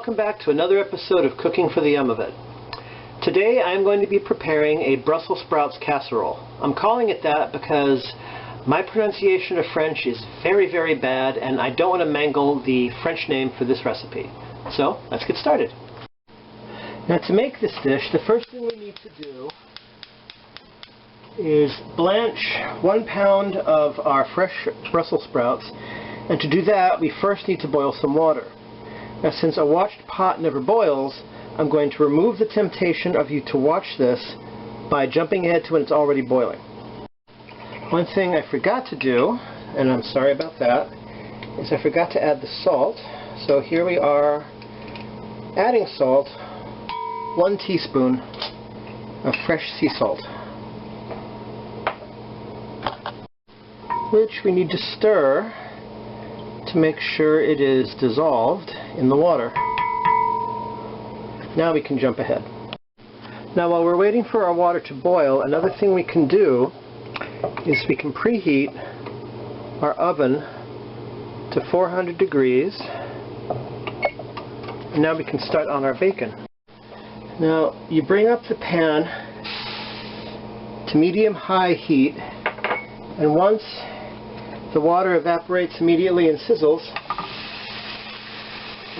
welcome back to another episode of Cooking for the Yum of It. Today I'm going to be preparing a Brussels sprouts casserole. I'm calling it that because my pronunciation of French is very, very bad and I don't want to mangle the French name for this recipe. So let's get started. Now to make this dish, the first thing we need to do is blanch 1 pound of our fresh Brussels sprouts, and to do that we first need to boil some water. Now since a watched pot never boils, I'm going to remove the temptation of you to watch this by jumping ahead to when it's already boiling. One thing I forgot to do, and I'm sorry about that, is I forgot to add the salt. So here we are adding salt, 1 teaspoon of fresh sea salt, which we need to stir to make sure it is dissolved in the water. Now we can jump ahead. Now while we're waiting for our water to boil, another thing we can do is we can preheat our oven to 400 degrees. And now we can start on our bacon. Now you bring up the pan to medium-high heat, and once the water evaporates immediately and sizzles,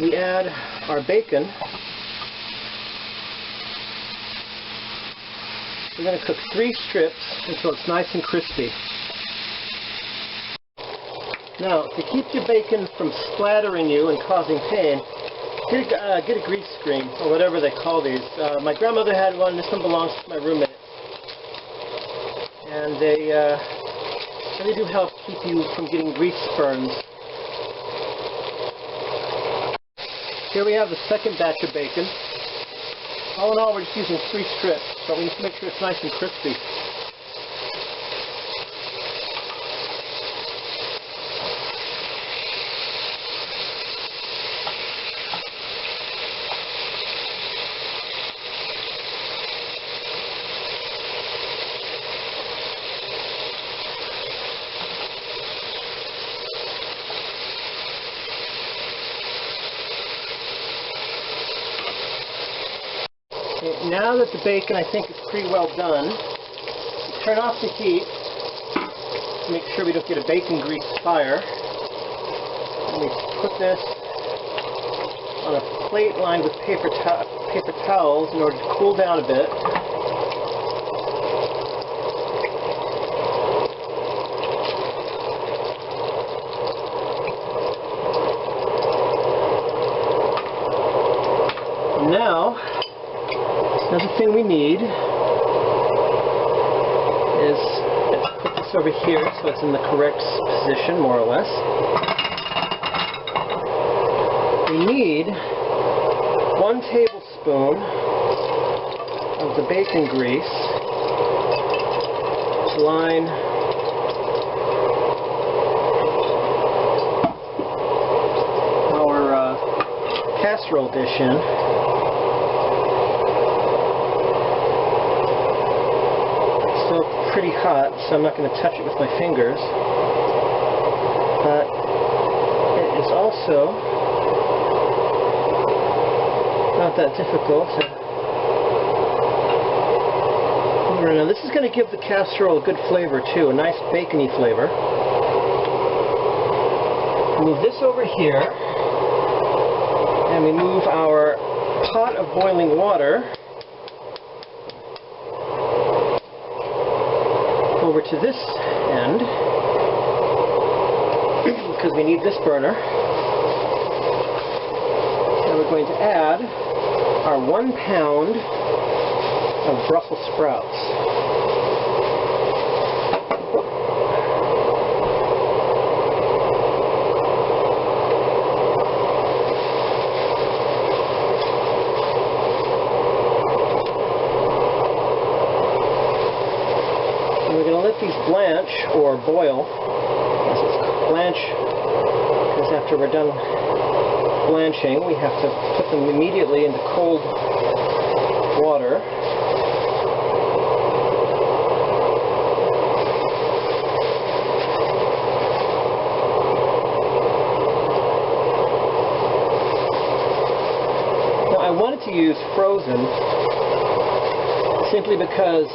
we add our bacon. We're going to cook 3 strips until it's nice and crispy. Now, to keep your bacon from splattering you and causing pain, get a grease screen, or whatever they call these. My grandmother had one. This one belongs to my roommate. And they do help keep you from getting grease burns. Here we have the second batch of bacon. All in all, we're just using 3 strips, but we need to make sure it's nice and crispy. Now that the bacon, I think, is pretty well done, turn off the heat to make sure we don't get a bacon grease fire. And we put this on a plate lined with paper towels in order to cool down a bit. And now, another thing we need is, let's put this over here so it's in the correct position, more or less. We need 1 tablespoon of the bacon grease to line our casserole dish in. Pretty hot, so I'm not going to touch it with my fingers, but it is also not that difficult to move around. Now this is going to give the casserole a good flavor too, a nice bacony flavor. Move this over here, and we move our pot of boiling water over to this end, because we need this burner. And we're going to add our 1 pound of Brussels sprouts. These blanch, or boil, as it's blanch, because after we're done blanching we have to put them immediately into cold water. use frozen, simply because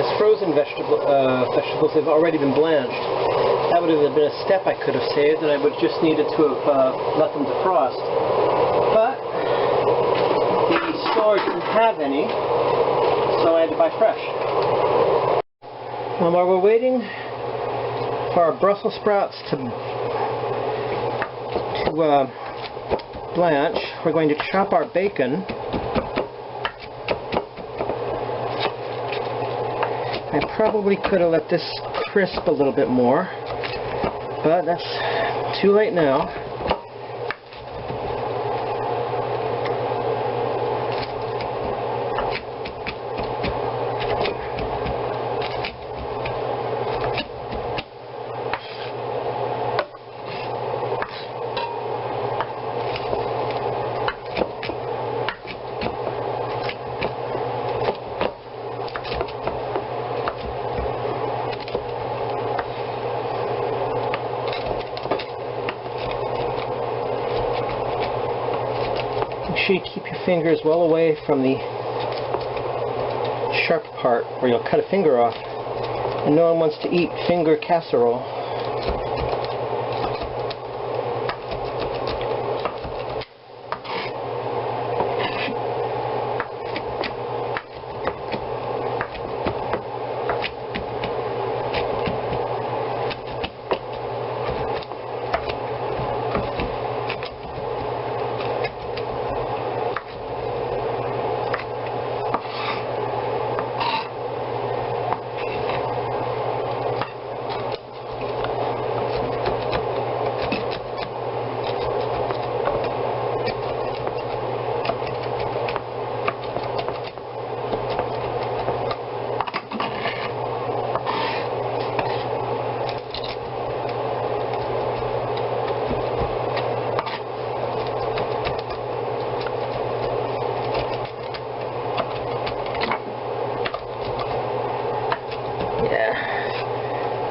as frozen vegetables have already been blanched. That would have been a step I could have saved, and I would just needed to have let them defrost. But the store didn't have any, so I had to buy fresh. Now while we're waiting for our Brussels sprouts to blanch, we're going to chop our bacon. I probably could have let this crisp a little bit more, but that's too late now. Make sure you keep your fingers well away from the sharp part or you'll cut a finger off. And no one wants to eat finger casserole.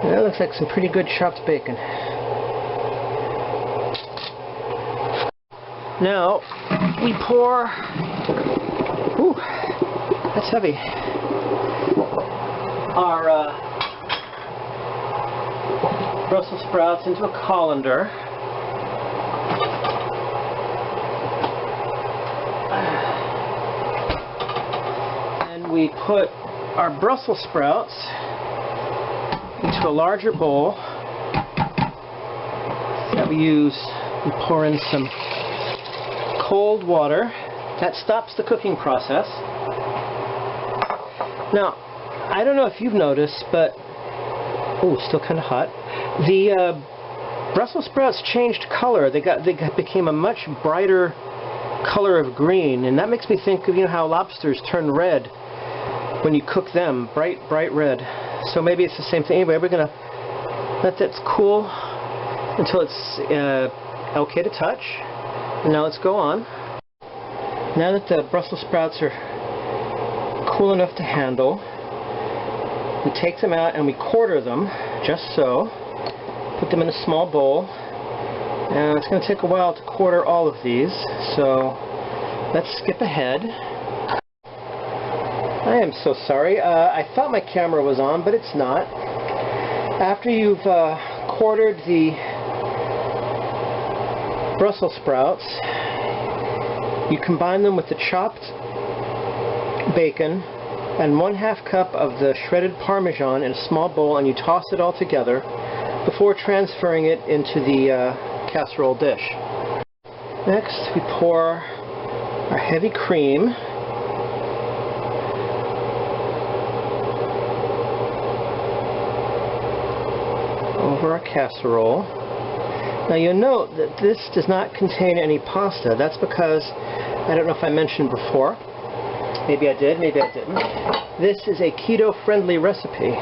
That looks like some pretty good chopped bacon. Now we pour, ooh, that's heavy, our Brussels sprouts into a colander. And we put our Brussels sprouts into a larger bowl that we pour in some cold water. That stops the cooking process. Now, I don't know if you've noticed, but oh, still kind of hot. The Brussels sprouts changed color. They became a much brighter color of green, and that makes me think of, you know, how lobsters turn red when you cook them, bright red. So maybe it's the same thing. Anyway, we're going to let that cool until it's okay to touch. And now let's go on. Now that the Brussels sprouts are cool enough to handle, we take them out and we quarter them, just so. Put them in a small bowl. And it's going to take a while to quarter all of these, so let's skip ahead. I am so sorry. I thought my camera was on, but it's not. After you've quartered the Brussels sprouts, you combine them with the chopped bacon and 1/2 cup of the shredded Parmesan in a small bowl, and you toss it all together before transferring it into the casserole dish. Next, we pour our heavy cream over our casserole. Now you'll note that this does not contain any pasta. That's because, I don't know if I mentioned before, maybe I did, maybe I didn't, this is a keto-friendly recipe.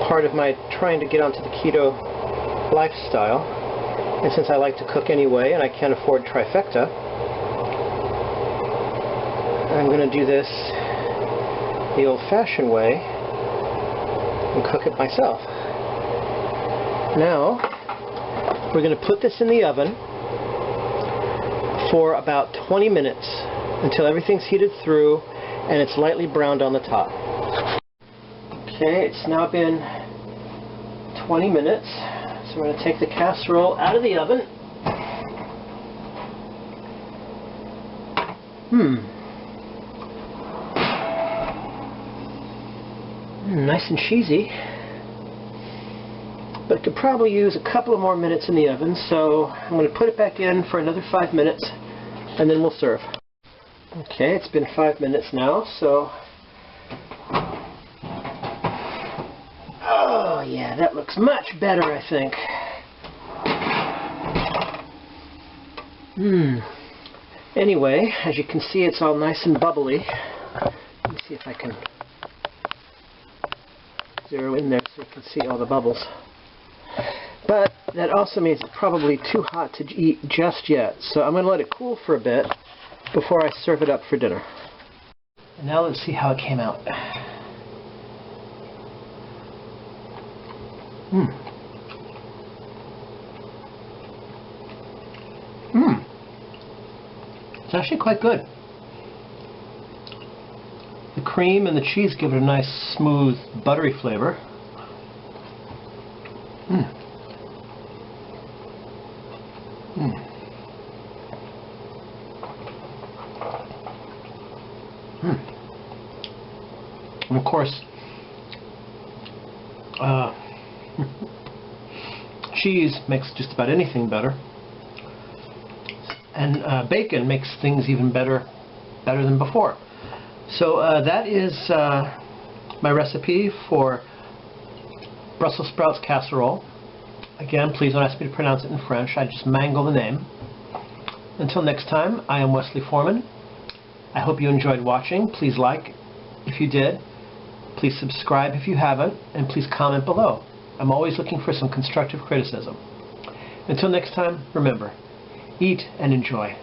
Part of my trying to get onto the keto lifestyle, and since I like to cook anyway and I can't afford trifecta, I'm going to do this the old-fashioned way and cook it myself. Now, we're going to put this in the oven for about 20 minutes until everything's heated through and it's lightly browned on the top. Okay, it's now been 20 minutes, so we're going to take the casserole out of the oven. Nice and cheesy, but it could probably use a couple of more minutes in the oven, so I'm going to put it back in for another 5 minutes and then we'll serve. Okay, it's been 5 minutes now, so oh yeah, that looks much better, I think. Anyway, as you can see, it's all nice and bubbly. Let me see if I can zero in there so you can see all the bubbles. But that also means it's probably too hot to eat just yet, so I'm going to let it cool for a bit before I serve it up for dinner. And now let's see how it came out. It's actually quite good. The cream and the cheese give it a nice, smooth, buttery flavor. And of course, cheese makes just about anything better. And bacon makes things even better than before. So that is my recipe for Brussels sprouts casserole. Again, please don't ask me to pronounce it in French. I just mangle the name. Until next time, I am Wesley Foreman. I hope you enjoyed watching. Please like if you did. Please subscribe if you haven't. And please comment below. I'm always looking for some constructive criticism. Until next time, remember, eat and enjoy.